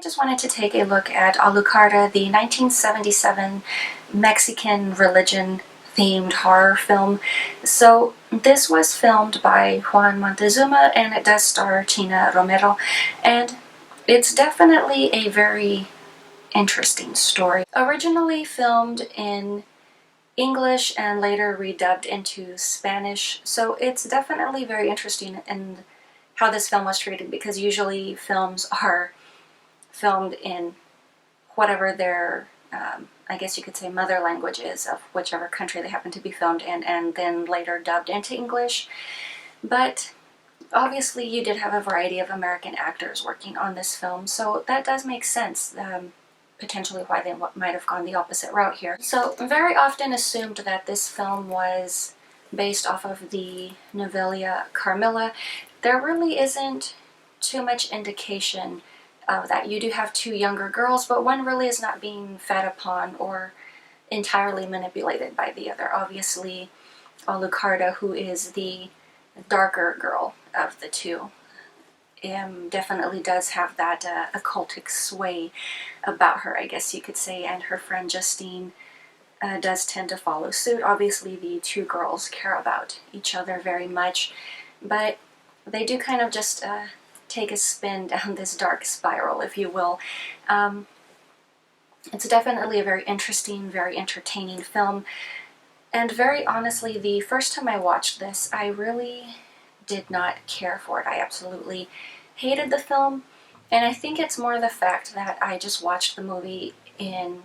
just wanted to take a look at Alucarda, the 1977 Mexican religion-themed horror film. So this was filmed by Juan Montezuma, and it does star Tina Romero, and it's definitely a very interesting story. Originally filmed in English and later redubbed into Spanish, so it's definitely very interesting in how this film was treated, because usually films are filmed in whatever their, I guess you could say, mother language is of whichever country they happen to be filmed in, and then later dubbed into English. But obviously you did have a variety of American actors working on this film, so that does make sense, potentially why they might have gone the opposite route here. So very often assumed that this film was based off of the novella Carmilla. There really isn't too much indication of that. You do have two younger girls, but one really is not being fed upon or entirely manipulated by the other. Obviously, Alucarda, who is the darker girl of the two, definitely does have that occultic sway about her, I guess you could say, and her friend Justine does tend to follow suit. Obviously, the two girls care about each other very much, but they do kind of just take a spin down this dark spiral, if you will. It's definitely a very interesting, very entertaining film, and very honestly, the first time I watched this, I really did not care for it. I absolutely hated the film, and I think it's more the fact that I just watched the movie in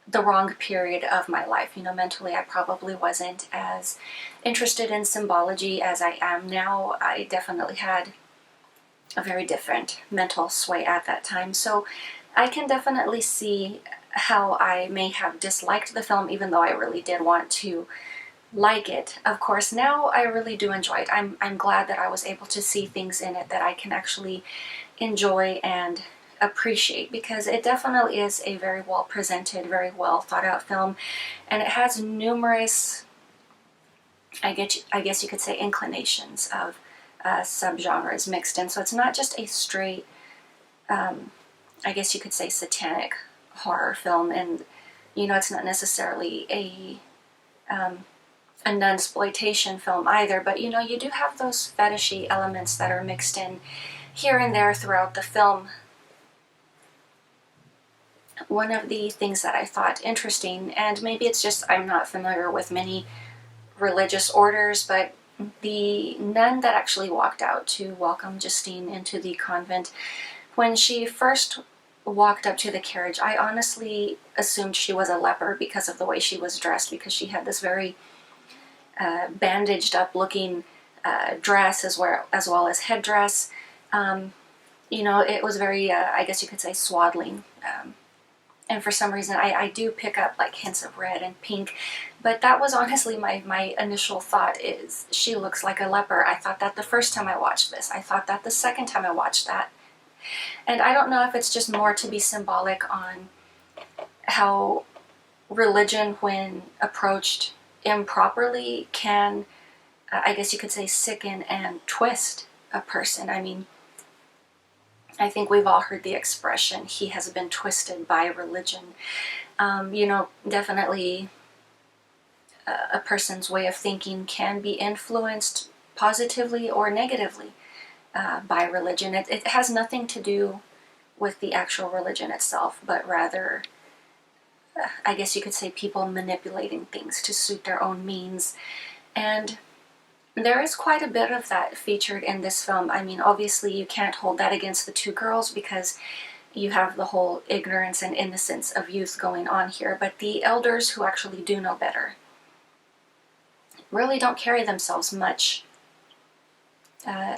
the wrong period of my life. You know, mentally I probably wasn't as interested in symbology as I am now. I definitely had a very different mental sway at that time, so I can definitely see how I may have disliked the film, even though I really did want to like it. Of course, now I really do enjoy it. I'm glad that I was able to see things in it that I can actually enjoy and appreciate, because it definitely is a very well presented, very well thought out film, and it has numerous, I guess you could say, inclinations of subgenres mixed in. So it's not just a straight, I guess you could say, satanic horror film, and you know, it's not necessarily a nunsploitation film either, but you know, you do have those fetishy elements that are mixed in here and there throughout the film. One of the things that I thought interesting, and maybe it's just I'm not familiar with many religious orders, but the nun that actually walked out to welcome Justine into the convent, when she first walked up to the carriage, I honestly assumed she was a leper because of the way she was dressed, because she had this very bandaged up looking dress as well as headdress. You know, it was very, I guess you could say, swaddling. And for some reason, I do pick up like hints of red and pink, but that was honestly my initial thought, is she looks like a leper. I thought that the first time I watched this. I thought that the second time I watched that. And I don't know if it's just more to be symbolic on how religion, when approached improperly, can, I guess you could say, sicken and twist a person. I mean, I think we've all heard the expression, he has been twisted by religion. You know, definitely a person's way of thinking can be influenced positively or negatively by religion. It has nothing to do with the actual religion itself, but rather, I guess you could say, people manipulating things to suit their own means. And there is quite a bit of that featured in this film. I mean, obviously you can't hold that against the two girls, because you have the whole ignorance and innocence of youth going on here, but the elders, who actually do know better, really don't carry themselves much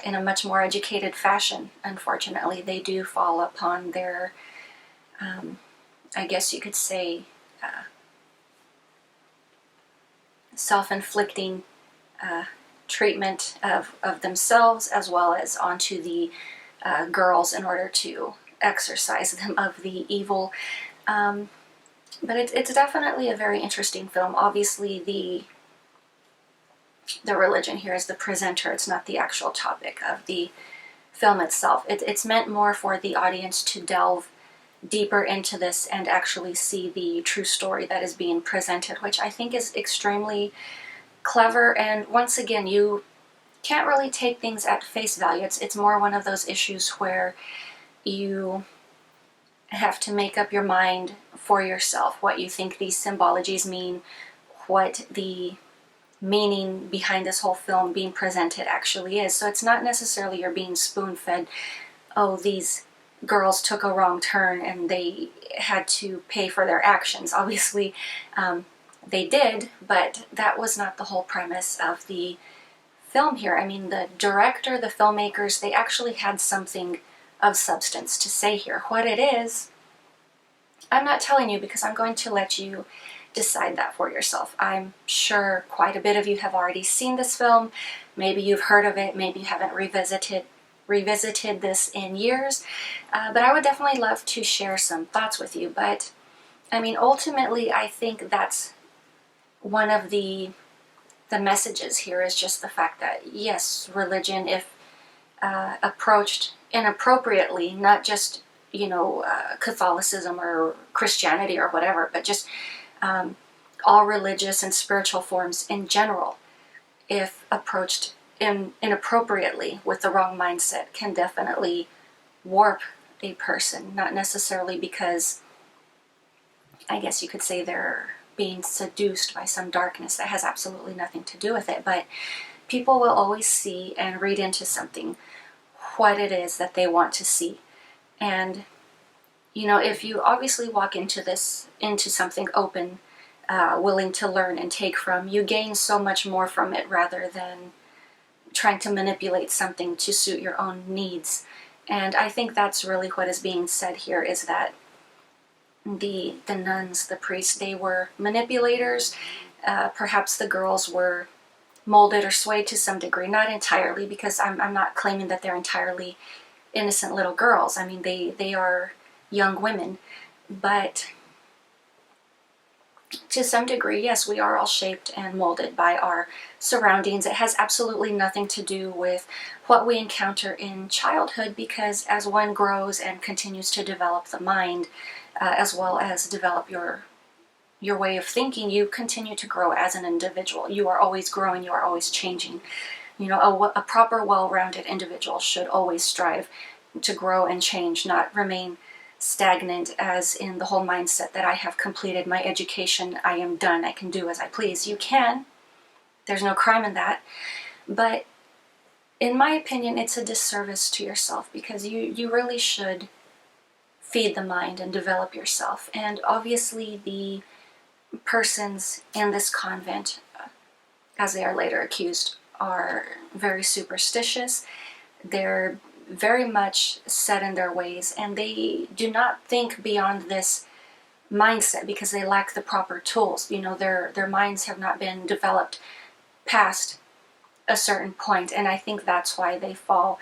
in a much more educated fashion. Unfortunately, they do fall upon their, I guess you could say, self-inflicting treatment of themselves as well as onto the girls in order to exorcise them of the evil. But it's definitely a very interesting film. Obviously, the religion here is the presenter. It's not the actual topic of the film itself. It's meant more for the audience to delve deeper into this and actually see the true story that is being presented, which I think is extremely clever. And once again, you can't really take things at face value. It's more one of those issues where you have to make up your mind for yourself what you think these symbologies mean, what the meaning behind this whole film being presented actually is. So it's not necessarily you're being spoon-fed, oh, these girls took a wrong turn and they had to pay for their actions. Obviously, they did, but that was not the whole premise of the film here. I mean, the director, the filmmakers, they actually had something of substance to say here. What it is, I'm not telling you because I'm going to let you decide that for yourself. I'm sure quite a bit of you have already seen this film. Maybe you've heard of it, maybe you haven't revisited this in years, but I would definitely love to share some thoughts with you. But I mean, ultimately, I think that's one of the messages here, is just the fact that yes, religion, if approached inappropriately, not just Catholicism or Christianity or whatever, but just all religious and spiritual forms in general, if approached inappropriately with the wrong mindset, can definitely warp a person. Not necessarily because, I guess you could say, they're being seduced by some darkness. That has absolutely nothing to do with it, but people will always see and read into something what it is that they want to see. And if you obviously walk into something open, willing to learn and take from, you gain so much more from it rather than trying to manipulate something to suit your own needs. And I think that's really what is being said here, is that the nuns, the priests, they were manipulators. Perhaps the girls were molded or swayed to some degree, not entirely, because I'm not claiming that they're entirely innocent little girls. I mean, they are young women, but to some degree, yes, we are all shaped and molded by our surroundings. It has absolutely nothing to do with what we encounter in childhood, because as one grows and continues to develop the mind, as well as develop your way of thinking, you continue to grow as an individual. You are always growing, you are always changing. A proper, well-rounded individual should always strive to grow and change, not remain stagnant, as in the whole mindset that I have completed my education, I am done, I can do as I please. You can. There's no crime in that. But in my opinion, it's a disservice to yourself, because you really should feed the mind and develop yourself. And obviously the persons in this convent, as they are later accused, are very superstitious. They're very much set in their ways, and they do not think beyond this mindset because they lack the proper tools. Their minds have not been developed past a certain point, and I think that's why they fall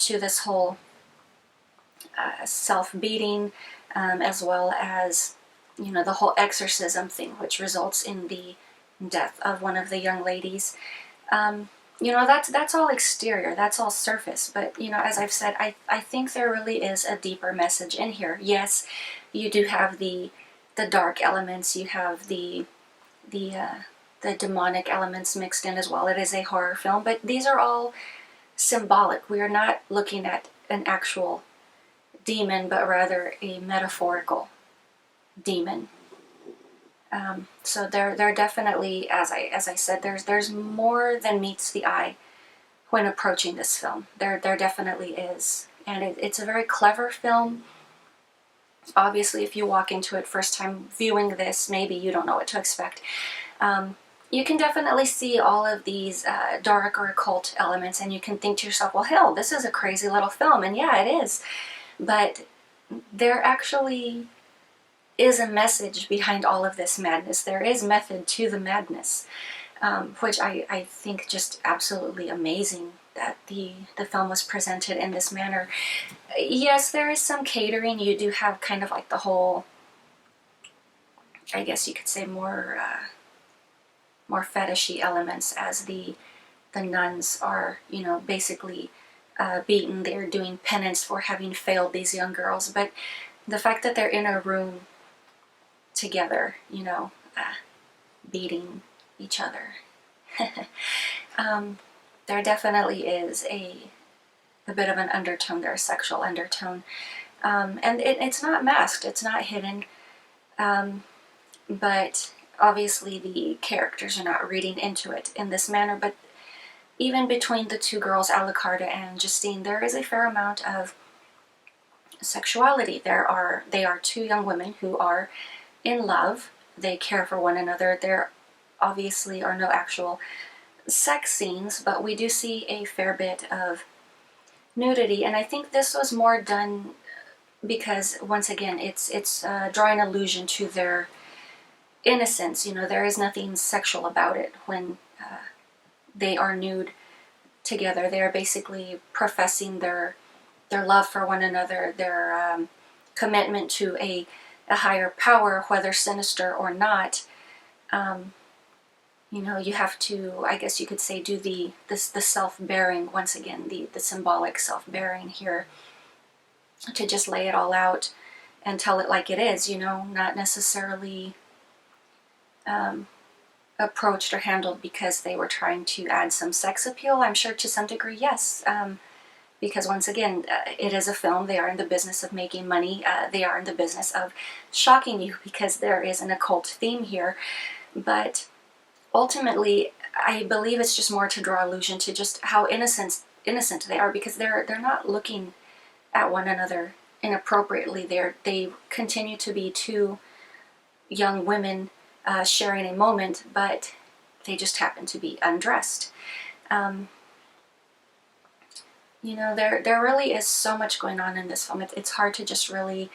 to this whole self-beating, as well as the whole exorcism thing, which results in the death of one of the young ladies. That's all exterior, that's all surface, but as I've said, I think there really is a deeper message in here. Yes, you do have the dark elements, you have the demonic elements mixed in as well. It is a horror film, but these are all symbolic. We are not looking at an actual demon, but rather a metaphorical demon. So there definitely, as I said, there's more than meets the eye when approaching this film. There definitely is, and it's a very clever film. Obviously, if you walk into it first time viewing this, maybe you don't know what to expect. You can definitely see all of these dark or occult elements, and you can think to yourself, well, hell, this is a crazy little film, and yeah, it is. But there actually is a message behind all of this madness. There is method to the madness, which I think just absolutely amazing that the film was presented in this manner. Yes, there is some catering. You do have kind of like the whole, I guess you could say, more fetishy elements, as the nuns are, basically beaten. They're doing penance for having failed these young girls. But the fact that they're in a room together, you know, beating each other, there definitely is a bit of an undertone there, a sexual undertone. And it's not masked, it's not hidden, but obviously the characters are not reading into it in this manner. But even between the two girls, Alucarda and Justine, there is a fair amount of sexuality. They are two young women who are in love. They care for one another. There obviously are no actual sex scenes, but we do see a fair bit of nudity, and I think this was more done because, once again, it's drawing allusion to their innocence. You know, there is nothing sexual about it when they are nude together. They are basically professing their love for one another, their commitment to a higher power, whether sinister or not. You know, you have to, I guess you could say, do the self-bearing, once again, the symbolic self-bearing here, to just lay it all out and tell it like it is, you know, not necessarily approached or handled because they were trying to add some sex appeal. I'm sure to some degree, yes, because once again, it is a film. They are in the business of making money. They are in the business of shocking you because there is an occult theme here. But ultimately, I believe it's just more to draw allusion to just how innocent they are, because they're not looking at one another inappropriately. They continue to be two young women sharing a moment, but they just happen to be undressed. You know, there really is so much going on in this film. It's hard to just really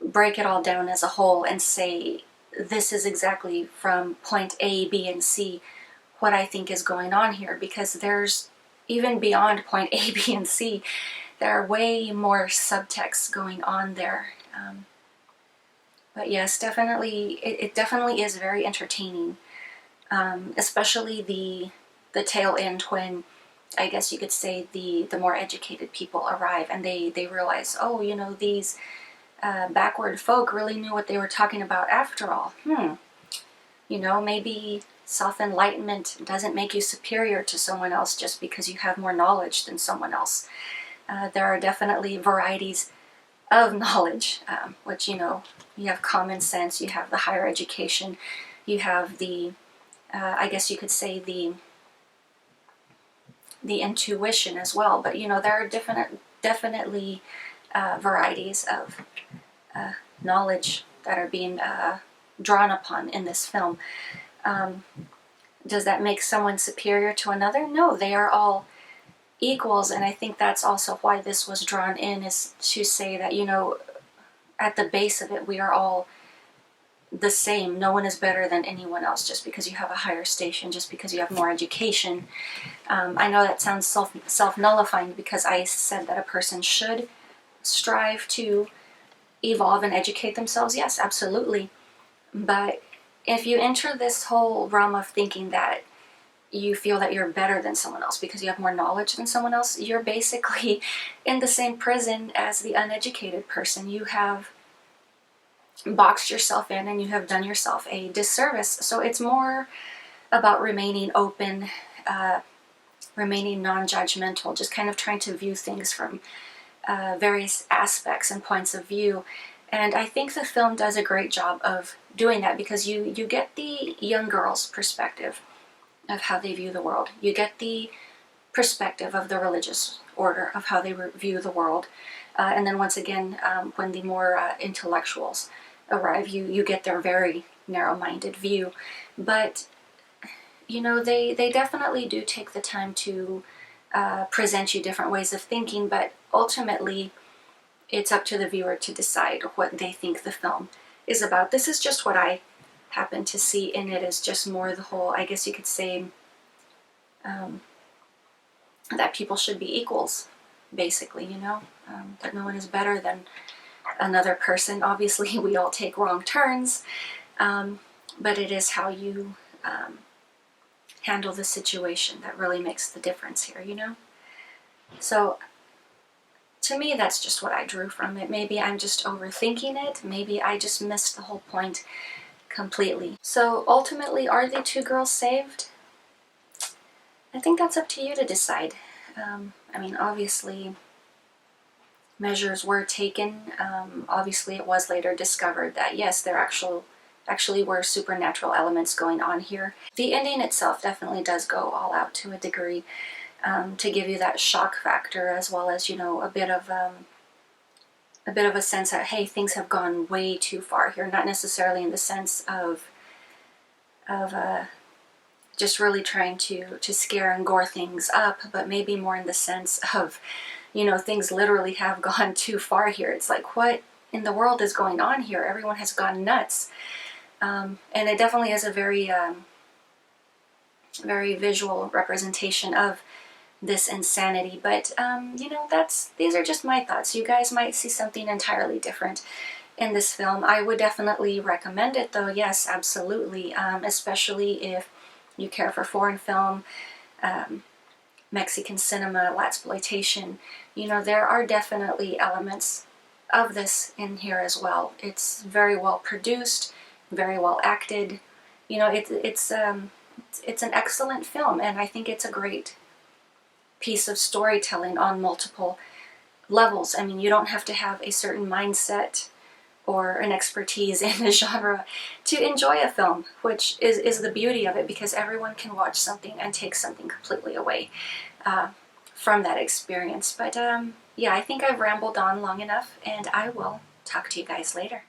break it all down as a whole and say, this is exactly from point A, B, and C what I think is going on here, because there's, even beyond point A, B, and C, there are way more subtexts going on there. But yes, definitely, it definitely is very entertaining, especially the tail end when, I guess you could say, the more educated people arrive and they realize, oh, you know, these backward folk really knew what they were talking about after all. You know, maybe self-enlightenment doesn't make you superior to someone else just because you have more knowledge than someone else. There are definitely varieties of knowledge, which, you know, you have common sense, you have the higher education, you have the, I guess you could say, the intuition as well. But, you know, there are definitely varieties of knowledge that are being drawn upon in this film. Does that make someone superior to another? No, they are all equals, and I think that's also why this was drawn in, is to say that, you know, at the base of it, we are all the same. No one is better than anyone else just because you have a higher station, just because you have more education. I know that sounds self-nullifying because I said that a person should strive to evolve and educate themselves. Yes, absolutely. But if you enter this whole realm of thinking that you feel that you're better than someone else because you have more knowledge than someone else, you're basically in the same prison as the uneducated person. You have boxed yourself in and you have done yourself a disservice. So it's more about remaining open, remaining non-judgmental, just kind of trying to view things from various aspects and points of view. And I think the film does a great job of doing that, because you get the young girl's perspective of how they view the world. You get the perspective of the religious order of how they view the world. And then once again, when the more intellectuals arrive, you get their very narrow-minded view. But, you know, they definitely do take the time to present you different ways of thinking, but ultimately it's up to the viewer to decide what they think the film is about. This is just what I happen to see in it, is just more the whole, I guess you could say, that people should be equals, basically, you know, that no one is better than another person. Obviously, we all take wrong turns, but it is how you handle the situation that really makes the difference here, you know? So to me, that's just what I drew from it. Maybe I'm just overthinking it. Maybe I just missed the whole point completely. So ultimately, are the two girls saved? I think that's up to you to decide. I mean, obviously, measures were taken. Obviously, it was later discovered that yes, there actually were supernatural elements going on here. The ending itself definitely does go all out to a degree, to give you that shock factor, as well as, you know, a bit of a sense that, hey, things have gone way too far here. Not necessarily in the sense of just really trying to scare and gore things up, but maybe more in the sense of, you know, things literally have gone too far here. It's like, what in the world is going on here? Everyone has gone nuts. And it definitely is a very, very visual representation of this insanity. But, you know, these are just my thoughts. You guys might see something entirely different in this film. I would definitely recommend it, though. Yes, absolutely. Especially if you care for foreign film, Mexican cinema, blaxploitation. You know, there are definitely elements of this in here as well. It's very well produced, very well acted. You know, it's an excellent film, and I think it's a great piece of storytelling on multiple levels. I mean, you don't have to have a certain mindset or an expertise in a genre to enjoy a film, which is the beauty of it, because everyone can watch something and take something completely away from that experience. But yeah, I think I've rambled on long enough, and I will talk to you guys later.